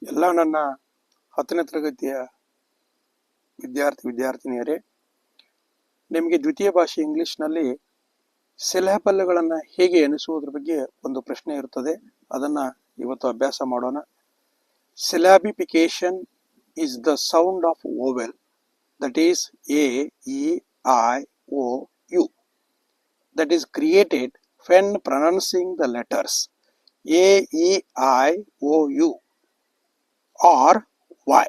ಎಲ್ಲ ನನ್ನ 10ನೇ ತರಗತಿಯ ವಿದ್ಯಾರ್ಥಿನಿಯರೇ, ನಿಮಗೆ ದ್ವಿತೀಯ ಭಾಷೆ ಇಂಗ್ಲಿಷ್ನಲ್ಲಿ ಸಿಲಬಲ್ಗಳನ್ನು ಹೇಗೆ ಎಣಿಸುವುದರ ಬಗ್ಗೆ ಒಂದು ಪ್ರಶ್ನೆ ಇರುತ್ತದೆ. ಅದನ್ನ ಇವತ್ತು ಅಭ್ಯಾಸ ಮಾಡೋಣ. ಸಿಲಾಬಿಫಿಕೇಶನ್ is the sound of vowel, that is A, E, I, O, U, that is created when pronouncing the letters A, E, I, O, U or Y.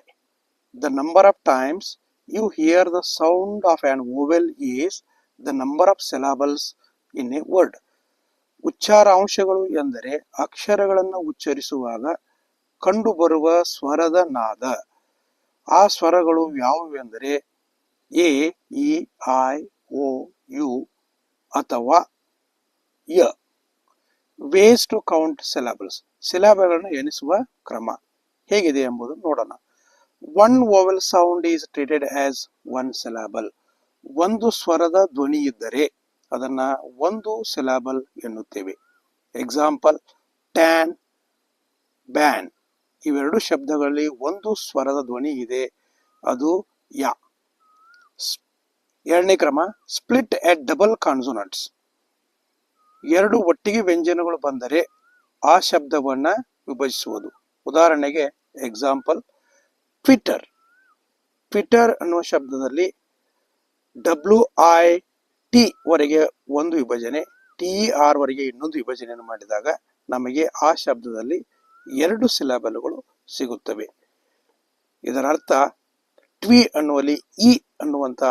The number of times you hear the sound of an vowel is the number of syllables in a word. ಉಚ್ಚಾರಾಂಶಗಳು ಎಂದರೆ ಅಕ್ಷರಗಳನ್ನು ಉಚ್ಚರಿಸುವಾಗ ಕಂಡುಬರುವ ಸ್ವರದ ನಾದ. ಆ ಸ್ವರಗಳು ಯಾವುವು ಎಂದರೆ A, E, I, O, U ಅಥವಾ ಯ. ವೇಸ್ ಟು ಕೌಂಟ್ ಸಿಲಾಬಲ್ಸ್, ಸಿಲಾಬಲ್ಗಳನ್ನು ಎಣಿಸುವ ಕ್ರಮ ಹೇಗಿದೆ ಎಂಬುದು ನೋಡೋಣ. One vowel sound is treated as one syllable. ಒಂದು ಸ್ವರದ ಧ್ವನಿ ಇದ್ದರೆ ಅದನ್ನ ಒಂದು ಸಿಲಾಬಲ್ ಎನ್ನುತ್ತೇವೆ. Example, tan, ban. ಇವೆರಡು ಶಬ್ದಗಳಲ್ಲಿ ಒಂದು ಸ್ವರದ ಧ್ವನಿ ಇದೆ, ಅದು ಯ. ಎರಡನೇ ಕ್ರಮ, ಸ್ಪ್ಲಿಟ್ ಎಟ್ ಡಬಲ್ ಕಾನ್ಸೋನೆಂಟ್ಸ್. ಎರಡು ಒಟ್ಟಿಗೆ ವ್ಯಂಜನಗಳು ಬಂದರೆ ಆ ಶಬ್ದವನ್ನ ವಿಭಜಿಸುವುದು. ಉದಾಹರಣೆಗೆ ಎಕ್ಸಾಂಪಲ್, ಟ್ವಿಟರ್. ಟ್ವಿಟರ್ ಅನ್ನುವ ಶಬ್ದದಲ್ಲಿ WIT ವರೆಗೆ ಒಂದು ವಿಭಜನೆ, TER ವರೆಗೆ ಇನ್ನೊಂದು ವಿಭಜನೆಯನ್ನು ಮಾಡಿದಾಗ ನಮಗೆ ಆ ಶಬ್ದದಲ್ಲಿ ಎರಡು ಸಿಲಾಬಲ್ಗಳು ಸಿಗುತ್ತವೆ. ಇದರ ಅರ್ಥ ಟ್ವಿ ಅನ್ನುವಲ್ಲಿ ಇ ಅನ್ನುವಂತ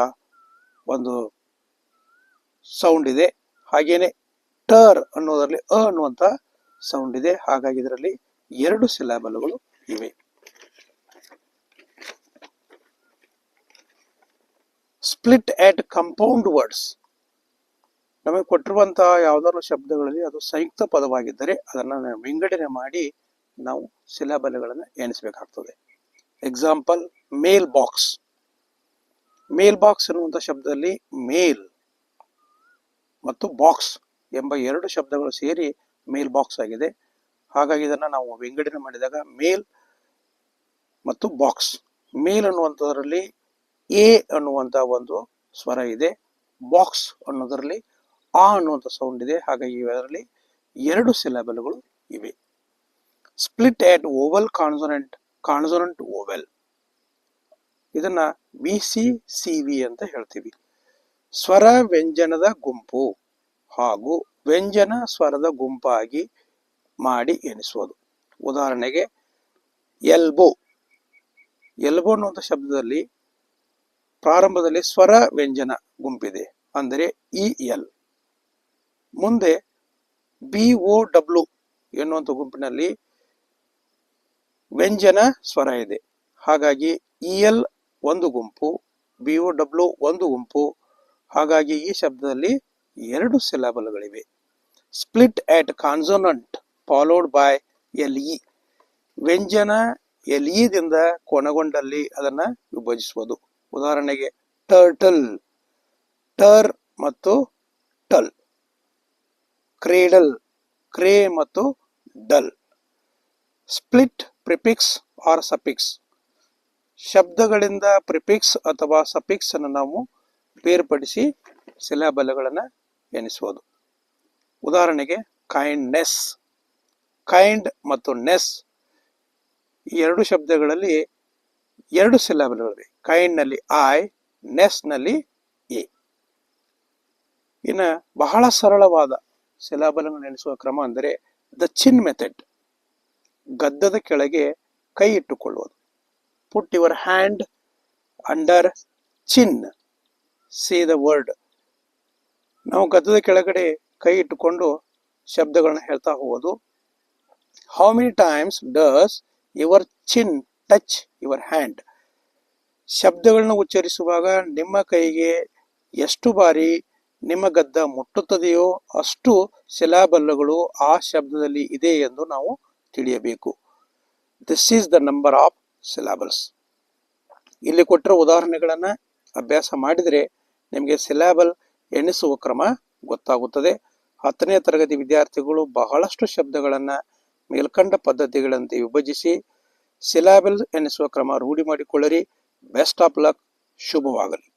ಒಂದು ಸೌಂಡ್ ಇದೆ, ಹಾಗೇನೆ ಟರ್ ಅನ್ನೋದರಲ್ಲಿ ಅ ಅನ್ನುವಂತ ಸೌಂಡ್ ಇದೆ. ಹಾಗಾಗಿ ಇದರಲ್ಲಿ ಎರಡು ಸಿಲಾಬಲ್ಗಳು ಇವೆ. ಸ್ಪ್ಲಿಟ್ ಆಟ್ ಕಂಪೌಂಡ್ ವರ್ಡ್ಸ್. ನಮಗೆ ಕೊಟ್ಟಿರುವಂತಹ ಯಾವ್ದಾದ್ರು ಶಬ್ದಗಳಲ್ಲಿ ಅದು ಸಂಯುಕ್ತ ಪದವಾಗಿದ್ದರೆ ಅದನ್ನ ವಿಂಗಡಣೆ ಮಾಡಿ ನಾವು ಸಿಲಾಬಲ್ಗಳನ್ನು ಎಣಿಸಬೇಕಾಗ್ತದೆ. ಎಕ್ಸಾಂಪಲ್, ಮೇಲ್ ಬಾಕ್ಸ್. ಮೇಲ್ ಬಾಕ್ಸ್ ಅನ್ನುವಂಥ ಶಬ್ದದಲ್ಲಿ ಮೇಲ್ ಮತ್ತು ಬಾಕ್ಸ್ ಎಂಬ ಎರಡು ಶಬ್ದಗಳು ಸೇರಿ ಮೇಲ್ ಬಾಕ್ಸ್ ಆಗಿದೆ. ಹಾಗಾಗಿ ಇದನ್ನ ನಾವು ವಿಂಗಡಣೆ ಮಾಡಿದಾಗ ಮೇಲ್ ಮತ್ತು ಬಾಕ್ಸ್. ಮೇಲ್ ಅನ್ನುವಂಥದ್ರಲ್ಲಿ ಎ ಅನ್ನುವಂಥ ಒಂದು ಸ್ವರ ಇದೆ, ಬಾಕ್ಸ್ ಅನ್ನೋದರಲ್ಲಿ ಆ ಅನ್ನುವಂಥ ಸೌಂಡ್ ಇದೆ. ಹಾಗಾಗಿ ಇದರಲ್ಲಿ ಎರಡು ಸಿಲಾಬಲ್ಗಳು ಇವೆ. ಸ್ಪ್ಲಿಟ್ ಆಟ್ ಓವಲ್ ಕಾನ್ಸೋನೆಂಟ್, ಕಾನ್ಸೋನೆಂಟ್ ಓವೆಲ್. ಇದನ್ನ VCCV ಅಂತ ಹೇಳ್ತೀವಿ. ಸ್ವರ ವ್ಯಂಜನದ ಗುಂಪು ಹಾಗೂ ವ್ಯಂಜನ ಸ್ವರದ ಗುಂಪಾಗಿ ಮಾಡಿ ಎಣಿಸುವುದು. ಉದಾಹರಣೆಗೆ ಎಲ್ಬೋ. ಎಲ್ಬೋ ಅನ್ನುವಂಥ ಶಬ್ದದಲ್ಲಿ ಪ್ರಾರಂಭದಲ್ಲಿ ಸ್ವರ ವ್ಯಂಜನ ಗುಂಪಿದೆ, ಅಂದರೆ EL. ಮುಂದೆ BOW ಎನ್ನುವಂಥ ಗುಂಪಿನಲ್ಲಿ ವ್ಯಂಜನ ಸ್ವರ ಇದೆ. ಹಾಗಾಗಿ EL ಒಂದು ಗುಂಪು, BOW ಒಂದು ಗುಂಪು. ಹಾಗಾಗಿ ಈ ಶಬ್ದದಲ್ಲಿ ಎರಡು ಸಿಲಾಬಲ್ಗಳಿವೆ. Split at consonant followed by LE. ವ್ಯಂಜನ LE ದಿಂದ ಕೊನೆಗೊಂಡಲ್ಲಿ ಅದನ್ನ ವಿಭಜಿಸುವುದು. ಉದಾಹರಣೆಗೆ ಟರ್ಟಲ್, ಟರ್ ಮತ್ತು ಟಲ್. ಕ್ರೇಡಲ್, ಕ್ರೇ ಮತ್ತು ಡಲ್. Split prefix or suffix. ಶಬ್ದಗಳಿಂದ ಪ್ರಿಫಿಕ್ಸ್ ಅಥವಾ ಸಫಿಕ್ಸ್ ಅನ್ನು ನಾವು ಬೇರ್ಪಡಿಸಿ ಸಿಲಾಬಲ್ಗಳನ್ನು ಎಣಿಸುವುದು. ಉದಾಹರಣೆಗೆ ಕೈಂಡ್ನೆಸ್. ಕೈಂಡ್ ಮತ್ತು ನೆಸ್ ಈ ಎರಡು ಶಬ್ದಗಳಲ್ಲಿ ಎರಡು ಸಿಲಾಬಲ್ಗಳಿವೆ. ಕೈಂಡ್ ನಲ್ಲಿ ಐ, ನೆಸ್ ನಲ್ಲಿ ಎ. ಇನ್ನು ಬಹಳ ಸರಳವಾದ ಸಿಲಾಬಲ್ಗಳನ್ನು ಎಣಿಸುವ ಕ್ರಮ ಅಂದರೆ ದ ಚಿನ್ ಮೆಥಡ್. ಗದ್ದದ ಕೆಳಗೆ ಕೈ ಇಟ್ಟುಕೊಳ್ಳುವುದು. Put your hand under chin, say the word. ನಾವು ಗದ್ದದ ಕೆಳಗಡೆ ಕೈ ಇಟ್ಟುಕೊಂಡು ಶಬ್ದಗಳನ್ನ ಹೇಳ್ತಾ ಹೋಗೋದು. How many times does your chin touch your hand. ಶಬ್ದಗಳನ್ನ ಉಚ್ಚರಿಸುವಾಗ ನಿಮ್ಮ ಕೈಗೆ ಎಷ್ಟು ಬಾರಿ ನಿಮ್ಮ ಗದ್ದ ಮುಟ್ಟುತ್ತದೆಯೋ ಅಷ್ಟು ಸಿಲಾಬಲ್ಗಳು ಆ ಶಬ್ದದಲ್ಲಿ ಇದೆ ಎಂದು ನಾವು ತಿಳಿಯಬೇಕು. This is the number of syllables. ಇಲ್ಲಿ ಕೊಟ್ಟಿರೋ ಉದಾಹರಣೆಗಳನ್ನ ಅಭ್ಯಾಸ ಮಾಡಿದರೆ ನಿಮಗೆ ಸಿಲಾಬಲ್ ಎಣಿಸುವ ಕ್ರಮ ಗೊತ್ತಾಗುತ್ತದೆ. 10ನೇ ತರಗತಿ ವಿದ್ಯಾರ್ಥಿಗಳು ಬಹಳಷ್ಟು ಶಬ್ದಗಳನ್ನ ಮೇಲ್ಕಂಡ ಪದ್ಧತಿಗಳಂತೆ ವಿಭಜಿಸಿ ಸಿಲಾಬಲ್ ಎನ್ನಿಸುವ ಕ್ರಮ ರೂಢಿ ಮಾಡಿಕೊಳ್ಳಿರಿ. Best of luck. ಶುಭವಾಗಲಿ.